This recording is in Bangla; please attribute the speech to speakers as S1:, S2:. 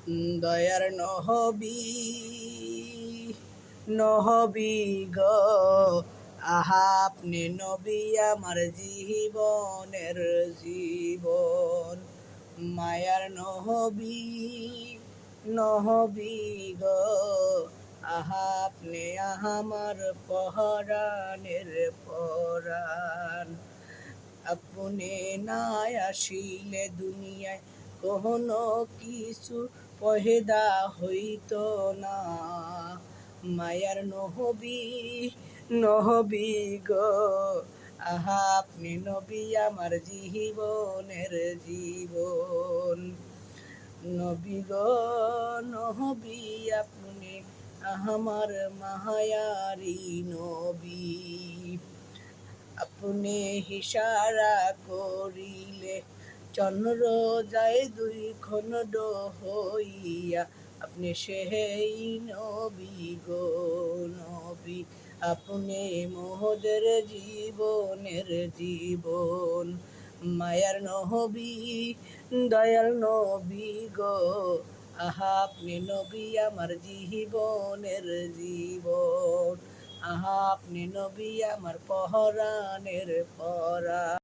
S1: দয়ার নহবী গো, আহা আপনি নবী আমার জীবনের জীবন। মায়ার নহবী গো, আহা আপনি আমার পরাণের পরাণ। আপনি না আসিলে দুনিয়ায় কোনো কিছু পয়দা হইত না। মায়ার নহবী গো, আহা আপনি নবী আমার জীবনের জীবন। নবী গো নহবী আপনি আমার মায়ারি নবী। আপনি ইশারা করিলে চন্দ্র যায় দুই খণ্ড হইয়া। আপনি সেই নবী গো নবী, আপনি মোদের জীবনের জীবন। মায়ার নহবী দয়াল নবী গো, আহা আপনি নবী আমার জীবনের জীবন। আহা আপনি নবী আমার পরাণের পরাণ।